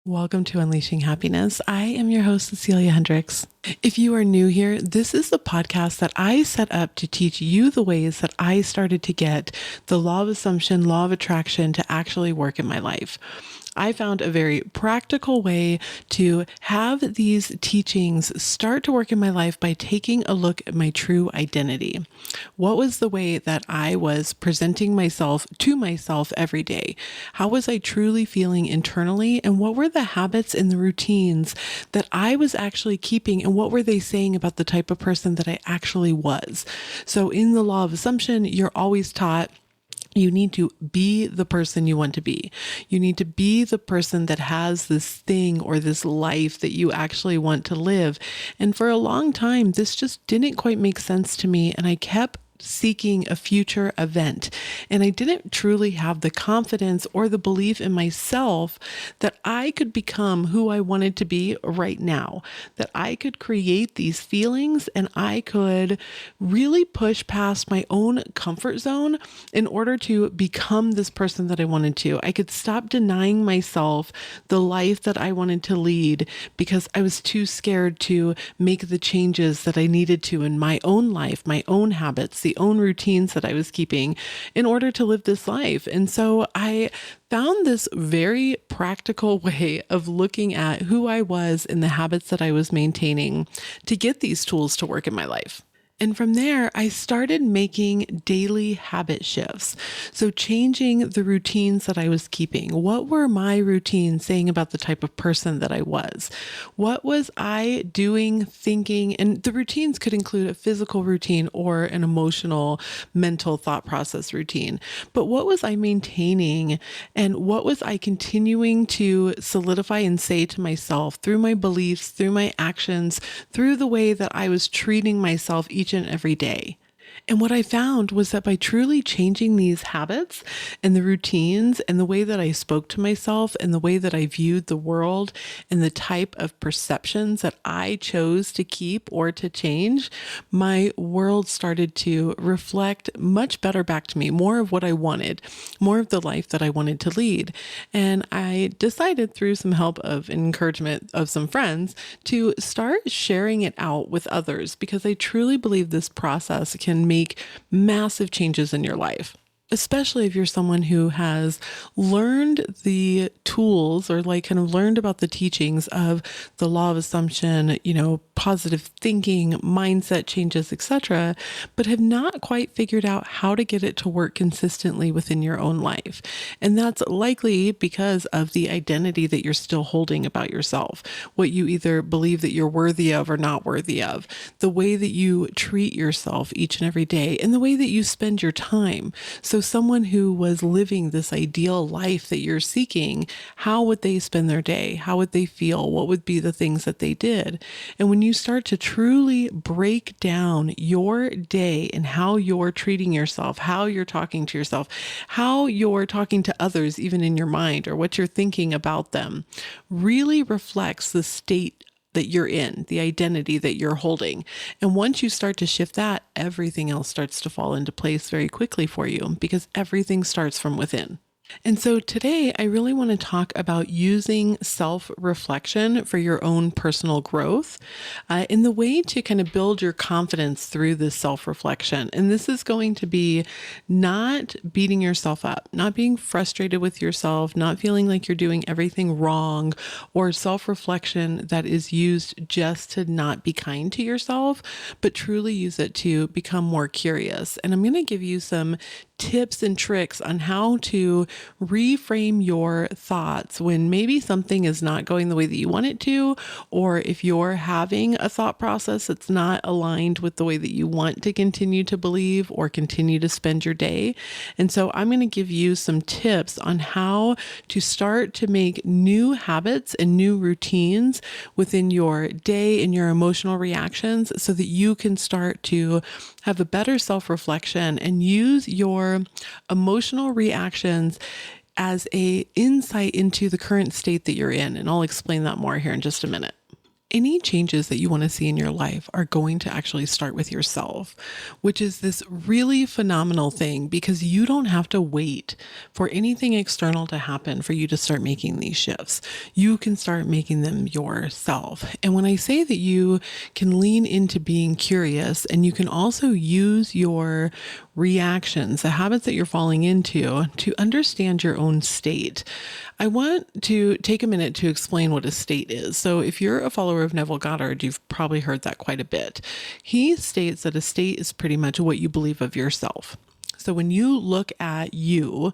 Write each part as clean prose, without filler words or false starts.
Welcome to Unleashing Happiness. I am your host, Cecilia Hendricks. If you are new here, this is the podcast that I set up to teach you the ways that I started to get the law of assumption, law of attraction to actually work in my life. I found a very practical way to have these teachings start to work in my life by taking a look at my true identity. What was the way that I was presenting myself to myself every day? How was I truly feeling internally? And what were the habits and the routines that I was actually keeping? And what were they saying about the type of person that I actually was? So in the law of assumption, you're always taught you need to be the person you want to be. You need to be the person that has this thing or this life that you actually want to live. And for a long time, this just didn't quite make sense to me. And I kept seeking a future event. And I didn't truly have the confidence or the belief in myself that I could become who I wanted to be right now, that I could create these feelings and I could really push past my own comfort zone in order to become this person that I wanted to. I could stop denying myself the life that I wanted to lead because I was too scared to make the changes that I needed to in my own life, my own habits, the own routines that I was keeping in order to live this life. And so I found this very practical way of looking at who I was and the habits that I was maintaining to get these tools to work in my life. And from there, I started making daily habit shifts. So changing the routines that I was keeping. What were my routines saying about the type of person that I was? What was I doing, thinking? And the routines could include a physical routine or an emotional, mental thought process routine. But what was I maintaining? And what was I continuing to solidify and say to myself through my beliefs, through my actions, through the way that I was treating myself each and every day? And what I found was that by truly changing these habits and the routines and the way that I spoke to myself and the way that I viewed the world and the type of perceptions that I chose to keep or to change, my world started to reflect much better back to me, more of what I wanted, more of the life that I wanted to lead. And I decided through some help of encouragement of some friends to start sharing it out with others because I truly believe this process can make massive changes in your life. Especially if you're someone who has learned the tools or like kind of learned about the teachings of the law of assumption, positive thinking, mindset changes, etc., but have not quite figured out how to get it to work consistently within your own life. And that's likely because of the identity that you're still holding about yourself, what you either believe that you're worthy of or not worthy of, the way that you treat yourself each and every day, and the way that you spend your time. So someone who was living this ideal life that you're seeking, how would they spend their day? How would they feel? What would be the things that they did? And when you start to truly break down your day and how you're treating yourself, how you're talking to yourself, how you're talking to others, even in your mind, or what you're thinking about them, really reflects the state that you're in, the identity that you're holding. And once you start to shift that, everything else starts to fall into place very quickly for you because everything starts from within. And so today, I really want to talk about using self-reflection for your own personal growth in the way to kind of build your confidence through this self-reflection. And this is going to be not beating yourself up, not being frustrated with yourself, not feeling like you're doing everything wrong, or self-reflection that is used just to not be kind to yourself, but truly use it to become more curious. And I'm going to give you some tips and tricks on how to reframe your thoughts when maybe something is not going the way that you want it to, or if you're having a thought process that's not aligned with the way that you want to continue to believe or continue to spend your day. And so I'm going to give you some tips on how to start to make new habits and new routines within your day and your emotional reactions so that you can start to have a better self-reflection and use your emotional reactions as a insight into the current state that you're in. And I'll explain that more here in just a minute. Any changes that you want to see in your life are going to actually start with yourself, which is this really phenomenal thing because you don't have to wait for anything external to happen for you to start making these shifts. You can start making them yourself. And when I say that you can lean into being curious and you can also use your reactions, the habits that you're falling into, to understand your own state. I want to take a minute to explain what a state is. So if you're a follower of Neville Goddard, you've probably heard that quite a bit. He states that a state is pretty much what you believe of yourself. So when you look at you,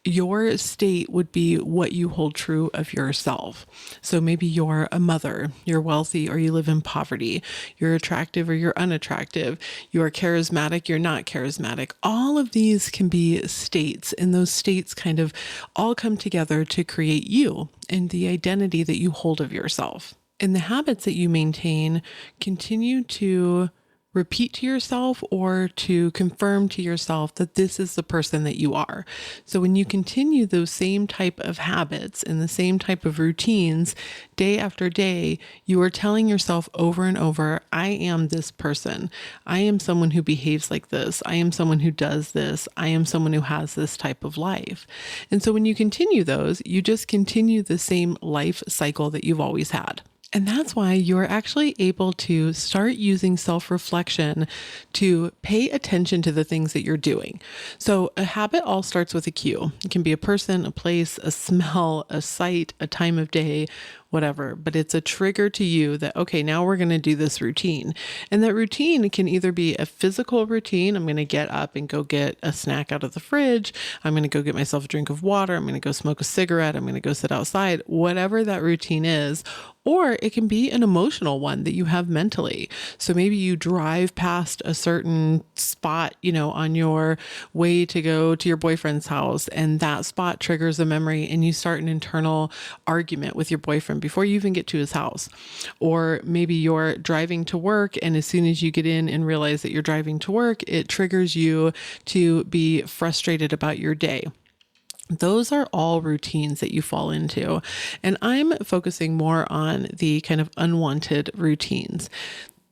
your state would be what you hold true of yourself. So maybe you're a mother, you're wealthy, or you live in poverty, you're attractive or you're unattractive, you're charismatic, you're not charismatic. All of these can be states, and those states kind of all come together to create you and the identity that you hold of yourself. And the habits that you maintain continue to repeat to yourself or to confirm to yourself that this is the person that you are. So when you continue those same type of habits and the same type of routines day after day, you are telling yourself over and over, I am this person. I am someone who behaves like this. I am someone who does this. I am someone who has this type of life. And so when you continue those, you just continue the same life cycle that you've always had. And that's why you're actually able to start using self-reflection to pay attention to the things that you're doing. So a habit all starts with a cue. It can be a person, a place, a smell, a sight, a time of day, whatever, but it's a trigger to you that, okay, now we're going to do this routine. And that routine can either be a physical routine. I'm going to get up and go get a snack out of the fridge. I'm going to go get myself a drink of water. I'm going to go smoke a cigarette. I'm going to go sit outside, whatever that routine is. Or it can be an emotional one that you have mentally. So maybe you drive past a certain spot, on your way to go to your boyfriend's house, and that spot triggers a memory and you start an internal argument with your boyfriend before you even get to his house. Or maybe you're driving to work, and as soon as you get in and realize that you're driving to work, it triggers you to be frustrated about your day. Those are all routines that you fall into. And I'm focusing more on the kind of unwanted routines.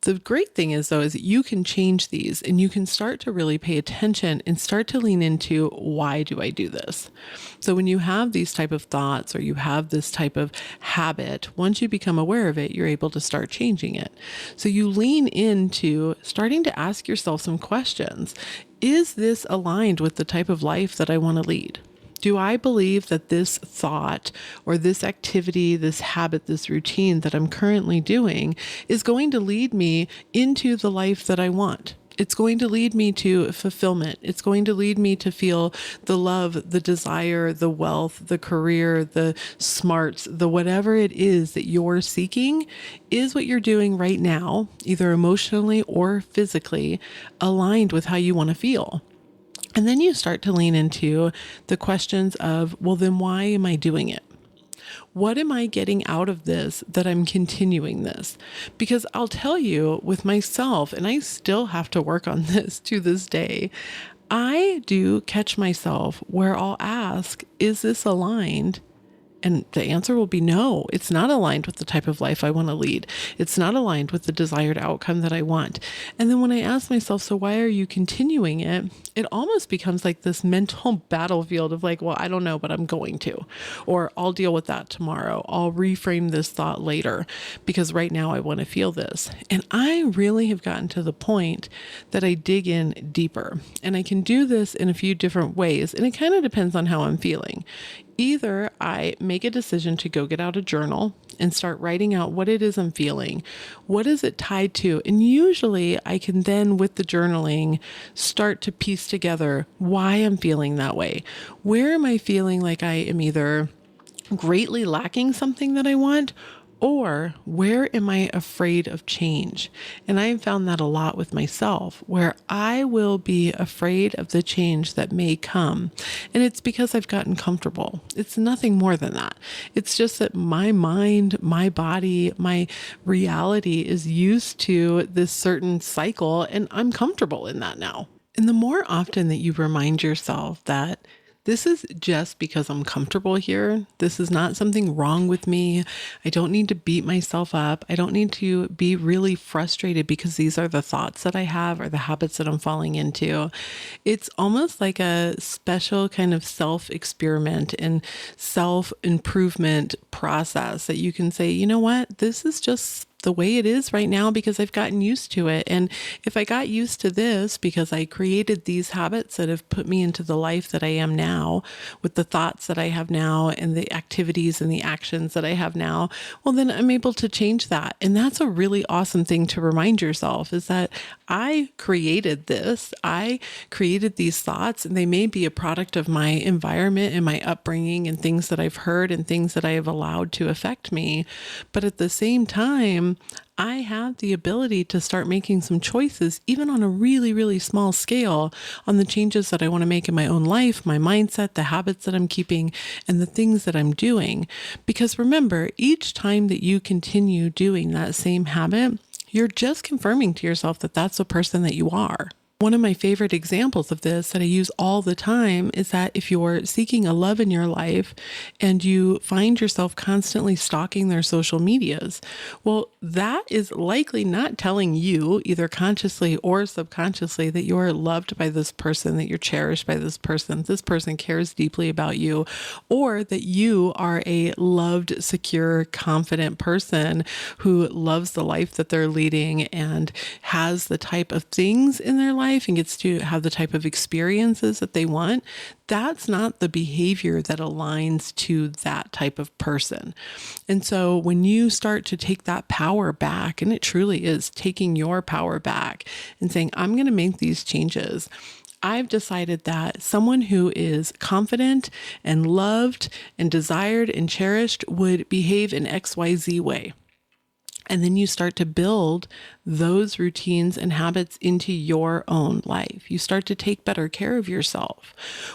The great thing is, though, is that you can change these and you can start to really pay attention and start to lean into, why do I do this? So when you have these type of thoughts or you have this type of habit, once you become aware of it, you're able to start changing it. So you lean into starting to ask yourself some questions. Is this aligned with the type of life that I want to lead? Do I believe that this thought or this activity, this habit, this routine that I'm currently doing is going to lead me into the life that I want? It's going to lead me to fulfillment. It's going to lead me to feel the love, the desire, the wealth, the career, the smarts, the whatever it is that you're seeking. Is what you're doing right now, either emotionally or physically, aligned with how you want to feel? And then you start to lean into the questions of, well, then why am I doing it? What am I getting out of this that I'm continuing this? Because I'll tell you with myself, and I still have to work on this to this day, I do catch myself where I'll ask, is this aligned? And the answer will be no, it's not aligned with the type of life I want to lead. It's not aligned with the desired outcome that I want. And then when I ask myself, so why are you continuing it? It almost becomes like this mental battlefield of like, well, I don't know, but I'm going to, or I'll deal with that tomorrow. I'll reframe this thought later because right now I want to feel this. And I really have gotten to the point that I dig in deeper, and I can do this in a few different ways. And it kind of depends on how I'm feeling. Either I make a decision to go get out a journal and start writing out what it is I'm feeling. What is it tied to? And usually I can then, with the journaling, start to piece together why I'm feeling that way. Where am I feeling like I am either greatly lacking something that I want, or where am I afraid of change? And I've found that a lot with myself, where I will be afraid of the change that may come. And it's because I've gotten comfortable. It's nothing more than that. It's just that my mind, my body, my reality is used to this certain cycle, and I'm comfortable in that now. And the more often that you remind yourself that This is just because I'm comfortable here. This is not something wrong with me. I don't need to beat myself up. I don't need to be really frustrated because these are the thoughts that I have or the habits that I'm falling into. It's almost like a special kind of self-experiment and self-improvement process that you can say, you know what, this is just the way it is right now because I've gotten used to it. And if I got used to this because I created these habits that have put me into the life that I am now, with the thoughts that I have now and the activities and the actions that I have now, well, then I'm able to change that. And that's a really awesome thing to remind yourself, is that I created this. I created these thoughts, and they may be a product of my environment and my upbringing and things that I've heard and things that I have allowed to affect me. But at the same time, I have the ability to start making some choices, even on a really, really small scale, on the changes that I want to make in my own life, my mindset, the habits that I'm keeping, and the things that I'm doing. Because remember, each time that you continue doing that same habit, you're just confirming to yourself that that's the person that you are. One of my favorite examples of this that I use all the time is that if you're seeking a love in your life and you find yourself constantly stalking their social medias, well, that is likely not telling you, either consciously or subconsciously, that you're loved by this person, that you're cherished by this person cares deeply about you, or that you are a loved, secure, confident person who loves the life that they're leading and has the type of things in their life and gets to have the type of experiences that they want. That's not the behavior that aligns to that type of person. And so when you start to take that power back, and it truly is taking your power back and saying, I'm going to make these changes. I've decided that someone who is confident and loved and desired and cherished would behave in XYZ way. And then you start to build those routines and habits into your own life. You start to take better care of yourself.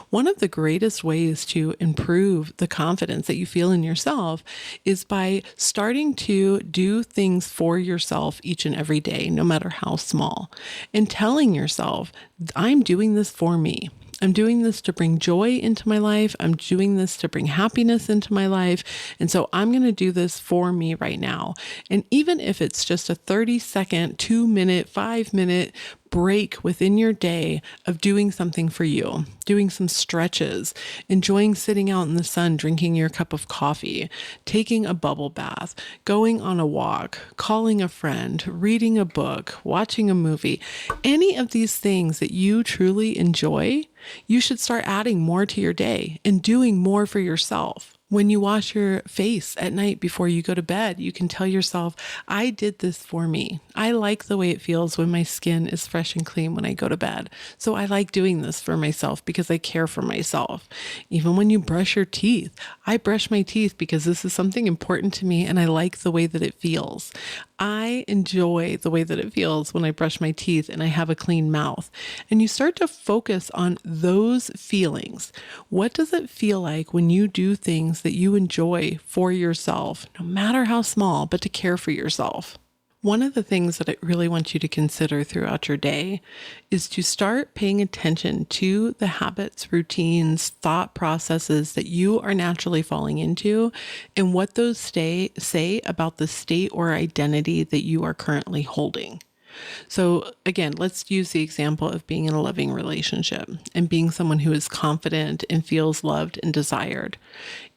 One of the greatest ways to improve the confidence that you feel in yourself is by starting to do things for yourself each and every day, no matter how small, and telling yourself, I'm doing this for me. I'm doing this to bring joy into my life. I'm doing this to bring happiness into my life. And so I'm going to do this for me right now. And even if it's just a 30-second, 2-minute, 5-minute break within your day of doing something for you, doing some stretches, enjoying sitting out in the sun, drinking your cup of coffee, taking a bubble bath, going on a walk, calling a friend, reading a book, watching a movie, any of these things that you truly enjoy, you should start adding more to your day and doing more for yourself. When you wash your face at night before you go to bed, you can tell yourself, I did this for me. I like the way it feels when my skin is fresh and clean when I go to bed. So I like doing this for myself because I care for myself. Even when you brush your teeth, I brush my teeth because this is something important to me and I like the way that it feels. I enjoy the way that it feels when I brush my teeth and I have a clean mouth. And you start to focus on those feelings. What does it feel like when you do things that you enjoy for yourself, no matter how small, but to care for yourself? One of the things that I really want you to consider throughout your day is to start paying attention to the habits, routines, thought processes that you are naturally falling into and what those say about the state or identity that you are currently holding. So again, let's use the example of being in a loving relationship and being someone who is confident and feels loved and desired.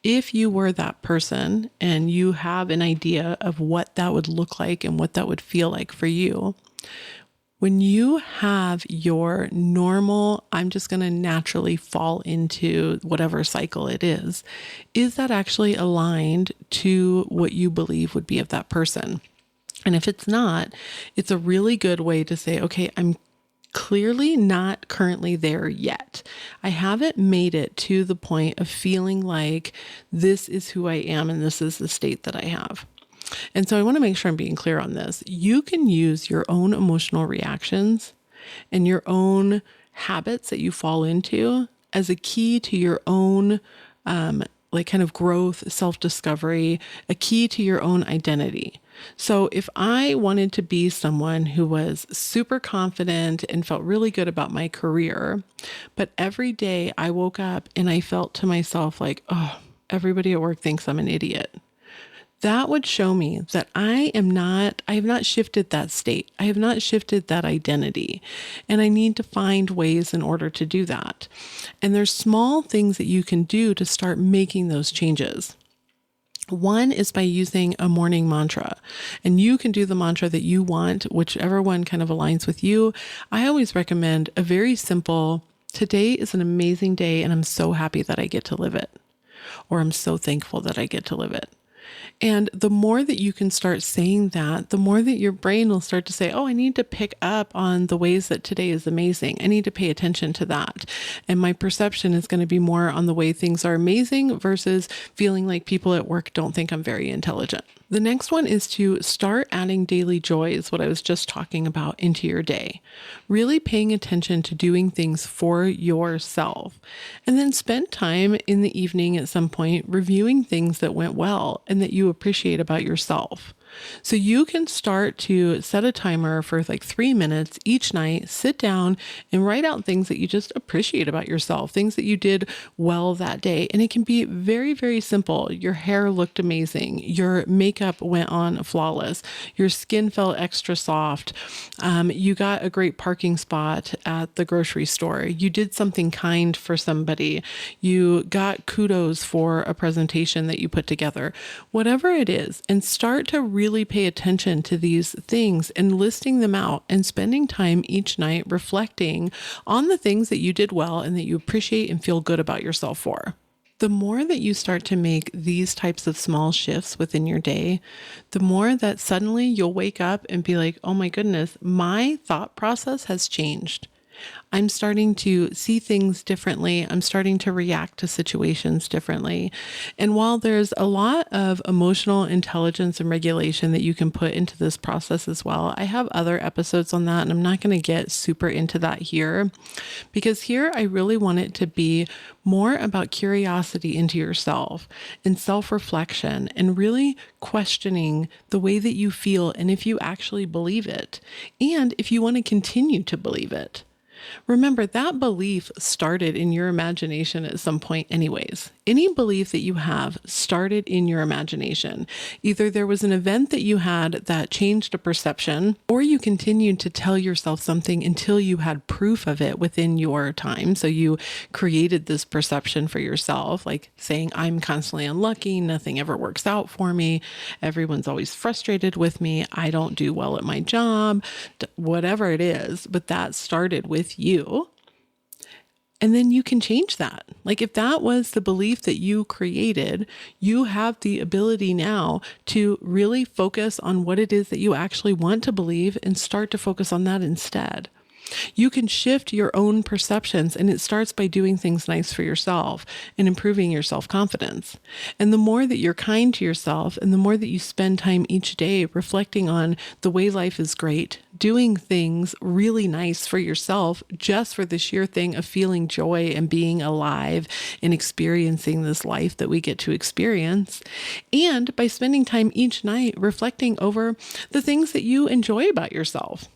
If you were that person and you have an idea of what that would look like and what that would feel like for you, when you have your normal, I'm just going to naturally fall into whatever cycle it is that actually aligned to what you believe would be of that person? And if it's not, it's a really good way to say, okay, I'm clearly not currently there yet. I haven't made it to the point of feeling like this is who I am and this is the state that I have. And so I want to make sure I'm being clear on this. You can use your own emotional reactions and your own habits that you fall into as a key to your own like kind of growth, self-discovery, a key to your own identity. So if I wanted to be someone who was super confident and felt really good about my career, but every day I woke up and I felt to myself like, oh, everybody at work thinks I'm an idiot. That would show me that I have not shifted that state. I have not shifted that identity. And I need to find ways in order to do that. And there's small things that you can do to start making those changes. One is by using a morning mantra, and you can do the mantra that you want, whichever one kind of aligns with you. I always recommend a very simple, today is an amazing day and I'm so happy that I get to live it. Or I'm so thankful that I get to live it. And the more that you can start saying that, the more that your brain will start to say, oh, I need to pick up on the ways that today is amazing. I need to pay attention to that. And my perception is going to be more on the way things are amazing versus feeling like people at work don't think I'm very intelligent. The next one is to start adding daily joys, what I was just talking about, into your day. Really paying attention to doing things for yourself. And then spend time in the evening at some point reviewing things that went well and that you appreciate about yourself. So you can start to set a timer for like 3 minutes each night, sit down and write out things that you just appreciate about yourself, things that you did well that day. And it can be very, very simple. Your hair looked amazing. Your makeup went on flawless. Your skin felt extra soft. You got a great parking spot at the grocery store. You did something kind for somebody. You got kudos for a presentation that you put together. Whatever it is, and start to really pay attention to these things and listing them out and spending time each night reflecting on the things that you did well and that you appreciate and feel good about yourself for. The more that you start to make these types of small shifts within your day, the more that suddenly you'll wake up and be like, oh my goodness, my thought process has changed. I'm starting to see things differently. I'm starting to react to situations differently. And while there's a lot of emotional intelligence and regulation that you can put into this process as well, I have other episodes on that, and I'm not going to get super into that here, because here I really want it to be more about curiosity into yourself and self-reflection and really questioning the way that you feel and if you actually believe it, and if you want to continue to believe it. Remember, that belief started in your imagination at some point anyways. Any belief that you have started in your imagination. Either there was an event that you had that changed a perception, or you continued to tell yourself something until you had proof of it within your time. So you created this perception for yourself, like saying, I'm constantly unlucky, nothing ever works out for me, everyone's always frustrated with me, I don't do well at my job, whatever it is, but that started with you. And then you can change that. Like if that was the belief that you created, you have the ability now to really focus on what it is that you actually want to believe and start to focus on that instead. You can shift your own perceptions, and it starts by doing things nice for yourself and improving your self-confidence. And the more that you're kind to yourself and the more that you spend time each day reflecting on the way life is great, doing things really nice for yourself just for the sheer thing of feeling joy and being alive and experiencing this life that we get to experience. And by spending time each night reflecting over the things that you enjoy about yourself.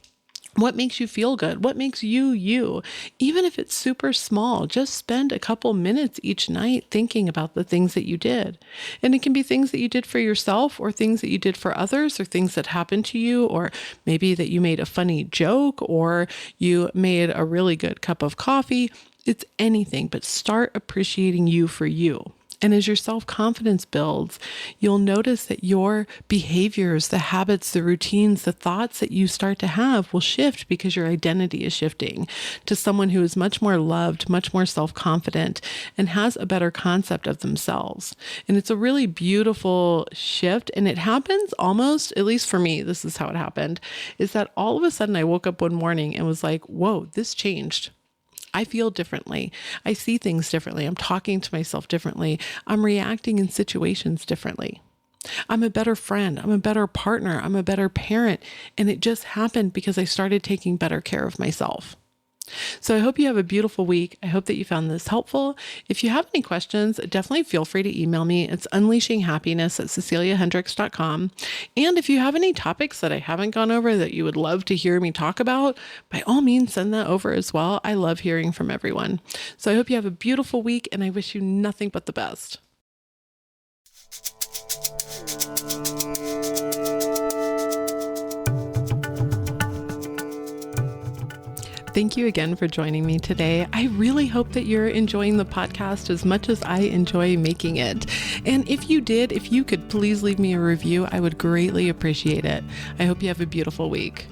What makes you feel good? What makes you, you? Even if it's super small, just spend a couple minutes each night thinking about the things that you did. And it can be things that you did for yourself or things that you did for others or things that happened to you, or maybe that you made a funny joke or you made a really good cup of coffee. It's anything, but start appreciating you for you. And as your self-confidence builds, you'll notice that your behaviors, the habits, the routines, the thoughts that you start to have will shift because your identity is shifting to someone who is much more loved, much more self-confident, and has a better concept of themselves. And it's a really beautiful shift. And it happens almost, at least for me, this is how it happened, is that all of a sudden I woke up one morning and was like, whoa, this changed. I feel differently. I see things differently. I'm talking to myself differently. I'm reacting in situations differently. I'm a better friend. I'm a better partner. I'm a better parent. And it just happened because I started taking better care of myself. So I hope you have a beautiful week. I hope that you found this helpful. If you have any questions, definitely feel free to email me. It's unleashinghappiness@ceciliahendricks.com. And if you have any topics that I haven't gone over that you would love to hear me talk about, by all means, send that over as well. I love hearing from everyone. So I hope you have a beautiful week, and I wish you nothing but the best. Thank you again for joining me today. I really hope that you're enjoying the podcast as much as I enjoy making it. And if you did, if you could please leave me a review, I would greatly appreciate it. I hope you have a beautiful week.